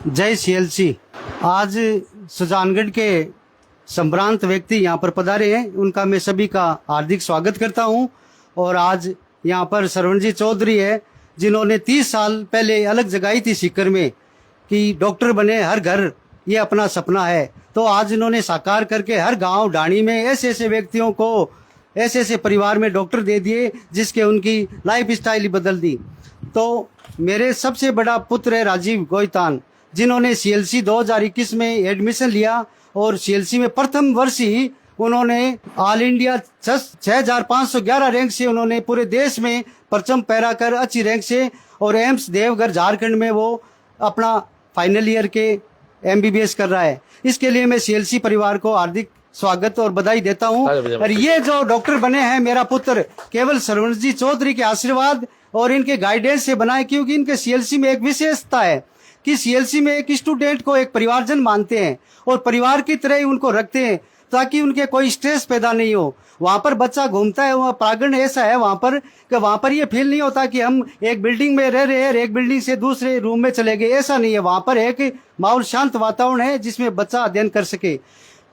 जय सीएलसी। आज सुजानगढ़ के संभ्रांत व्यक्ति यहाँ पर पधारे हैं, उनका मैं सभी का हार्दिक स्वागत करता हूँ। और आज यहाँ पर सरवणजी चौधरी है, जिन्होंने 30 साल पहले अलग जगाई थी सीकर में कि डॉक्टर बने हर घर, ये अपना सपना है। तो आज इन्होंने साकार करके हर गांव ढाणी में ऐसे ऐसे व्यक्तियों को, ऐसे ऐसे परिवार में डॉक्टर दे दिए, जिसके उनकी लाइफ स्टाइल ही बदल दी। तो मेरे सबसे बड़ा पुत्र है राजीव गोइतान, जिन्होंने सीएलसी 2021 में एडमिशन लिया और सीएलसी में प्रथम वर्ष ही उन्होंने ऑल इंडिया 6511 रैंक से उन्होंने पूरे देश में परचम फहरा कर अच्छी रैंक से, और एम्स देवघर झारखंड में वो अपना फाइनल ईयर के एमबीबीएस कर रहा है। इसके लिए मैं सीएलसी परिवार को हार्दिक स्वागत और बधाई देता हूं। और ये जो डॉक्टर बने हैं मेरा पुत्र, केवल सरवणजी चौधरी के आशीर्वाद और इनके गाइडेंस से बनाए, क्योंकि इनके सीएलसी में एक विशेषता है कि सीएलसी में एक स्टूडेंट को एक परिवारजन मानते हैं और परिवार की तरह ही उनको रखते हैं, ताकि उनके कोई स्ट्रेस पैदा नहीं हो। वहां पर बच्चा घूमता है, वहाँ प्रांगण ऐसा है वहां पर कि वहां पर ये फील नहीं होता कि हम एक बिल्डिंग में रह रहे हैं, एक बिल्डिंग से दूसरे रूम में चले गए, ऐसा नहीं है। वहां पर एक माहौल, शांत वातावरण है जिसमें बच्चा अध्ययन कर सके।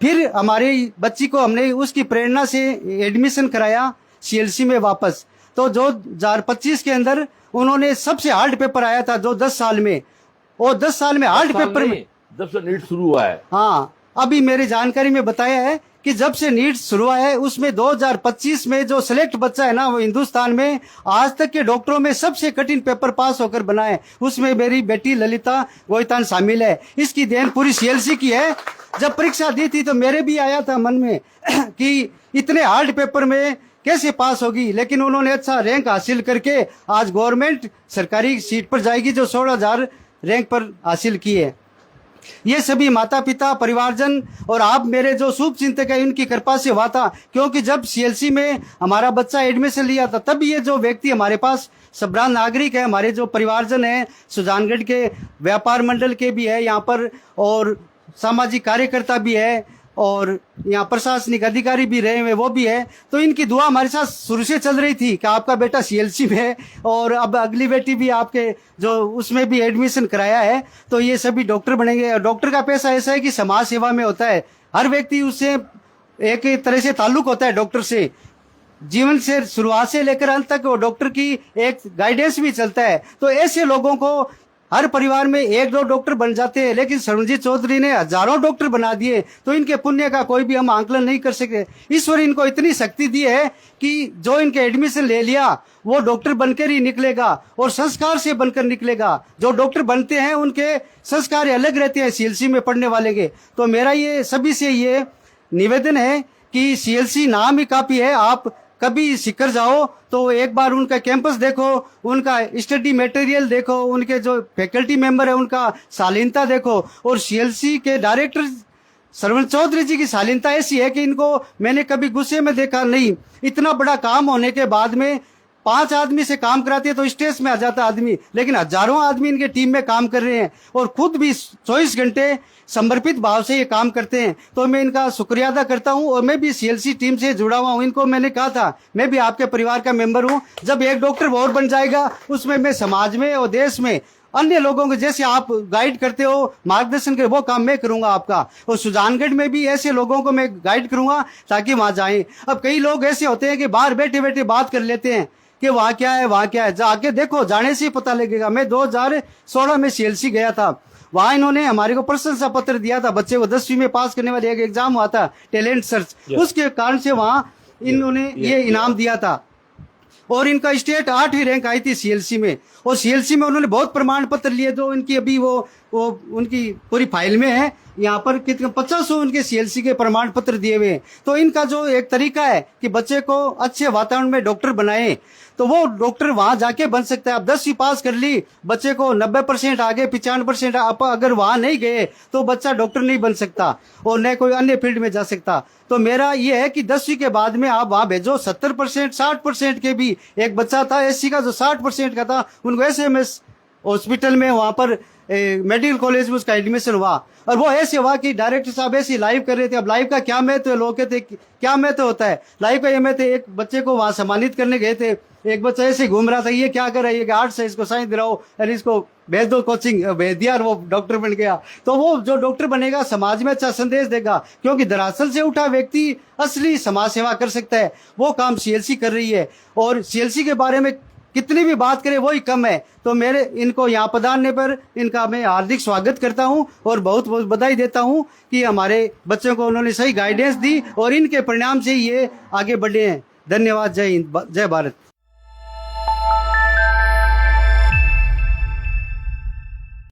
फिर हमारे बच्ची को हमने उसकी प्रेरणा से एडमिशन कराया सीएलसी में वापस। तो जो 2025 के अंदर उन्होंने सबसे हार्ड पेपर आया था जो 10 साल में, और 10 साल में हार्ड पेपर में जब से नीट शुरू हुआ है, हाँ, अभी मेरी जानकारी में बताया है कि जब से नीट शुरू हुआ है उसमें 2025 में जो सिलेक्ट बच्चा है ना, वो हिंदुस्तान में आज तक के डॉक्टरों में सबसे कठिन पेपर पास होकर बनाए, उसमें मेरी बेटी ललिता गोइतान शामिल है। इसकी देन पूरी सीएलसी की है। जब परीक्षा दी थी तो मेरे भी आया था मन में कि इतने हार्ड पेपर में कैसे पास होगी, लेकिन उन्होंने अच्छा रैंक हासिल करके आज गवर्नमेंट सरकारी सीट पर जाएगी, जो 16,000 रैंक पर हासिल की है। ये सभी माता पिता, परिवारजन और आप मेरे जो शुभ चिंतक है, इनकी कृपा से हुआ था। क्योंकि जब सीएलसी में हमारा बच्चा एडमिशन लिया था, तब ये जो व्यक्ति हमारे पास संभ्रांत नागरिक है, हमारे जो परिवारजन है, सुजानगढ़ के व्यापार मंडल के भी है यहाँ पर, और सामाजिक कार्यकर्ता भी है, और यहाँ प्रशासनिक अधिकारी भी रहे हुए वो भी है। तो इनकी दुआ हमारे साथ शुरू से चल रही थी कि आपका बेटा सीएलसी में है, और अब अगली बेटी भी आपके जो उसमें भी एडमिशन कराया है, तो ये सभी डॉक्टर बनेंगे। और डॉक्टर का पेशा ऐसा है कि समाज सेवा में होता है, हर व्यक्ति उससे एक तरह से ताल्लुक होता है डॉक्टर से, जीवन से शुरुआत से लेकर अंत तक वो डॉक्टर की एक गाइडेंस भी चलता है। तो ऐसे लोगों को हर परिवार में 1-2 डॉक्टर बन जाते हैं, लेकिन सरवणजीत चौधरी ने हजारों डॉक्टर बना दिए, तो इनके पुण्य का कोई भी हम आंकलन नहीं कर सके। ईश्वर इनको इतनी शक्ति दी है कि जो इनके एडमिशन ले लिया वो डॉक्टर बनकर ही निकलेगा, और संस्कार से बनकर निकलेगा। जो डॉक्टर बनते हैं उनके संस्कार अलग रहते हैं सीएलसी में पढ़ने वाले के। तो मेरा ये सभी से ये निवेदन है कि सीएलसी नाम ही काफी है। आप कभी सीकर जाओ तो एक बार उनका कैंपस देखो, उनका स्टडी मटेरियल देखो, उनके जो फैकल्टी मेंबर है उनका शालीनता देखो। और सीएलसी के डायरेक्टर सरवण चौधरी जी की शालीनता ऐसी है कि इनको मैंने कभी गुस्से में देखा नहीं। इतना बड़ा काम होने के बाद में 5 आदमी से काम कराते हैं तो स्ट्रेस में आ जाता आदमी, लेकिन हजारों आदमी इनके टीम में काम कर रहे हैं और खुद भी 24 घंटे समर्पित भाव से ये काम करते हैं। तो मैं इनका शुक्रिया अदा करता हूं, और मैं भी सीएलसी टीम से जुड़ा हुआ हूं। इनको मैंने कहा था मैं भी आपके परिवार का मेंबर हूं। जब एक डॉक्टर और बन जाएगा, उसमें मैं समाज में और देश में अन्य लोगों को जैसे आप गाइड करते हो, मार्गदर्शन करे, वो काम मैं करूंगा आपका। और सुजानगढ़ में भी ऐसे लोगों को मैं गाइड करूंगा ताकि वहां जाएं। अब कई लोग ऐसे होते हैं कि बाहर बैठे बैठे बात कर लेते हैं कि वहां क्या है, वहां क्या है। जाके देखो, जाने से ही पता लगेगा। मैं 2016 में सीएलसी गया था, वहां इन्होंने हमारे को प्रशंसा पत्र दिया था। बच्चे को 10वीं में पास करने वाले एक एग्जाम हुआ था, टैलेंट सर्च, उसके कारण से वहां इन्होंने ये इनाम दिया था। और इनका स्टेट 8वीं रैंक आई थी सीएलसी में, और सीएलसी में उन्होंने बहुत प्रमाण पत्र लिए, जो इनकी अभी वो उनकी पूरी फाइल में है। यहाँ पर कितने 50 उनके सीएलसी के प्रमाण पत्र दिए हुए हैं। तो इनका जो एक तरीका है कि बच्चे को अच्छे वातावरण में डॉक्टर बनाए, तो वो डॉक्टर वहां जाके बन सकता है। अब 10वीं पास कर ली, बच्चे को 90% आ गए, 95% अगर वहां नहीं गए तो बच्चा डॉक्टर नहीं बन सकता और न कोई अन्य फील्ड में जा सकता। तो मेरा ये है कि 10वीं के बाद में आप वहां भेजो। 70%, 60% के भी एक बच्चा था एससी का जो 60% का था, उनको एसएमएस हॉस्पिटल में वहां पर मेडिकल कॉलेज में उसका एडमिशन हुआ। और वो ऐसे हुआ कि डायरेक्टर साहब ऐसे लाइव कर रहे थे। अब लाइव का क्या महत्व है, लोग कहते क्या महत्व होता है लाइव का? ये महत्व, एक बच्चे को वहां सम्मानित करने गए थे, एक बच्चा ऐसे घूम रहा था, ये क्या कर रहा है, ये आर्ट्स है, इसको साइंस दिलाओ, और इसको भेज दो कोचिंग, भेज दिया और वो डॉक्टर बन गया। तो वो जो डॉक्टर बनेगा समाज में अच्छा संदेश देगा, क्योंकि दरअसल से उठा व्यक्ति असली समाज सेवा कर सकता है। वो काम सीएलसी कर रही है, और सीएलसी के बारे में कितनी भी बात करें वही कम है। तो मेरे इनको यहाँ पधारने पर इनका मैं हार्दिक स्वागत करता हूँ और बहुत बहुत बधाई देता हूँ कि हमारे बच्चों को उन्होंने सही गाइडेंस दी और इनके परिणाम से ये आगे बढ़े हैं। धन्यवाद। जय हिंद, जय भारत।